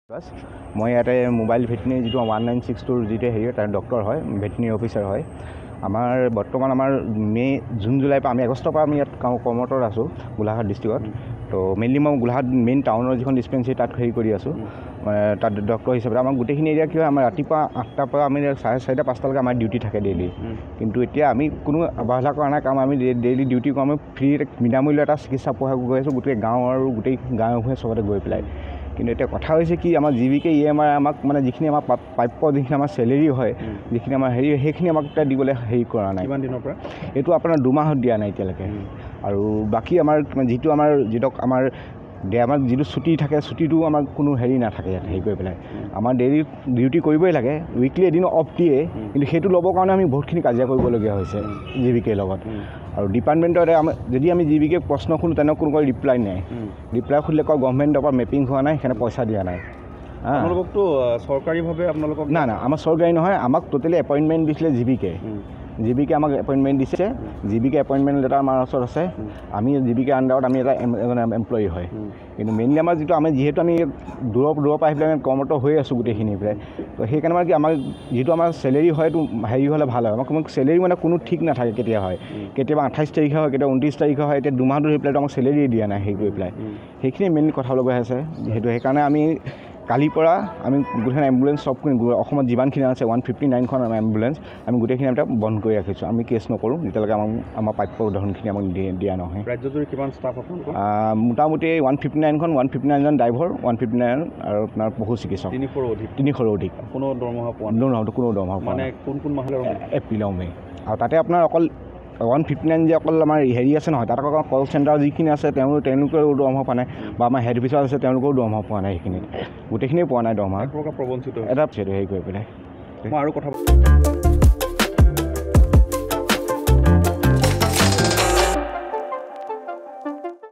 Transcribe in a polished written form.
মই ইয়াতে mobile veterinary যিটো 1962 যিটো হেৰি তাৰ ডক্টৰ হয় ভেটেনেৰী অফিচাৰ হয় আমাৰ বৰ্তমান আমাৰ জুন জুলাই পৰা আমি আগষ্টৰ পৰা আমি ইয়াত কৰ্মৰত আছোঁ গোলাঘাট ডিষ্ট্ৰিক্টত তো মেইনলি মই গোলাঘাট মেইন টাউনৰ যিখন ডিছপেঞ্চেৰী তাত হেৰি কৰি আছোঁ তাত ডক্টৰ হিচাপে আমাৰ গোটেইখিনি এৰিয়া কি হয় আমাৰ ৰাতিপুৱা 8টাৰ পৰা আমি 4:30 5টালৈকে আমাৰ ডিউটি থাকে ডেইলি কিন্তু এতিয়া আমি কোনো অৱহেলা কৰা নাই কাৰণ আমি ডেইলি ডিউটি কৰোঁ আমি ফ্ৰী বিনামূল্য এটা চিকিৎসা প্ৰভাৱ গৈ আছোঁ গোটেই গাঁও আৰু গোটেই গাঁৱে চবতে গৈ পেলাই কিন্তু এতিয়া কথা হৈছে কি আমাৰ জীৱিকে EMI আমাক মানে যিখিনি আমাৰ প্ৰাপ্য যিখিনি আমাৰ চেলেৰি হয় যিখিনি আমাৰ হেৰি সেইখিনি আমাক এতিয়া দিবলৈ হেৰি কৰা নাই কিমান দিনৰ পৰা এইটো আপোনাৰ 2 মাহত দিয়া নাই এতিয়ালৈকে আৰু বাকী আমাৰ যিটো আমাৰ আমাৰ আমাৰ যিটো ছুটি থাকে ছুটিটো আমাৰ কোনো হেৰি নাথাকে ইয়াত হেৰি কৰি পেলাই আমাৰ ডেইলি ডিউটি কৰিবই লাগে উইকলি এদিন অফ দিয়ে কিন্তু সেইটো ল'বৰ কাৰণে আমি বহুতখিনি কাজিয়া কৰিবলগীয়া হৈছে জীৱিকেৰ লগত আৰু ডিপাৰ্টমেণ্টত যদি আমি জীৱিকে প্ৰশ্ন শুনো তেনেকুৱা কোনো ৰিপ্লাই নাই ৰিপ্লাই খুলিলে কয় গভৰ্ণমেণ্টৰ পৰা মেপিং হোৱা নাই সেইকাৰণে পইচা দিয়া নাই আপোনালোকতো চৰকাৰীভাৱে আপোনালোকক না আমাৰ চৰকাৰী নহয় আমাক টোটেলি এপইণ্টমেণ্ট দিছিলে জীৱিকে আমাক এপইণ্টমেণ্ট দিছে জীৱিকে এপইণ্টমেণ্ট লেটাৰ আমাৰ ওচৰত আছে আমি জীৱিকে আণ্ডাৰত আমি এটা এমপ্লয়ী হয় কিন্তু মেইনলি আমাৰ যিহেতু আমি দূৰৰ পৰা আহি পেলাই আমি কৰ্মৰত হৈ আছোঁ গোটেইখিনি পেলাই তো সেইকাৰণে মানে কি আমাৰ যিটো আমাৰ চেলেৰি হয় এইটো হেৰি হ'লে ভাল হয় আমাক চেলেৰি মানে কোনো ঠিক নাথাকে কেতিয়া হয় কেতিয়াবা 28 তাৰিখে হয় কেতিয়াবা 29 তাৰিখে হয় এতিয়া 2 মাহ ধৰি পেলাই আমাক চেলেৰি দিয়া নাই হেৰি কৰি পেলাই সেইখিনি মেইনলি কথা লগা হৈছে সেইকাৰণে আমি কালিৰ পৰা আমি গোটেইখন এম্বুলেঞ্চ চবখিনি অসমত যিমানখিনি আছে 159খন এম্বুলেঞ্চ আমি গোটেইখিনি এটা বন্ধ কৰি ৰাখিছোঁ আমি কেছ নকৰোঁ যেতিয়ালৈকে আমাৰ প্ৰাপ্য উদাহৰণখিনি আমাক দিয়া নহয় ৰাজ্যজুৰি কিমান ষ্টাফ আপোনালোকৰ মোটামুটি 159জন ড্ৰাইভাৰ 159 আৰু আপোনাৰ পশু চিকিৎসক 300ৰো অধিক কোনো দৰমহা পোৱা কোনো দৰমহা পোৱা মানে কোন মাহলৈ এপ্ৰিল মে আৰু তাতে আপোনাৰ অকল 159 যে অকল আমাৰ হেৰি আছে নহয় তাত অকল কল চেণ্টাৰ যিখিনি আছে তেওঁলোকেও দৰমহা পোৱা নাই বা আমাৰ হেড অফিচাৰ আছে তেওঁলোকেও দৰমহা পোৱা নাই সেইখিনি গোটেইখিনিয়ে পোৱা নাই দৰমহা প্ৰবঞ্চিত এটা হেৰি কৰি পেলাই মই আৰু কথা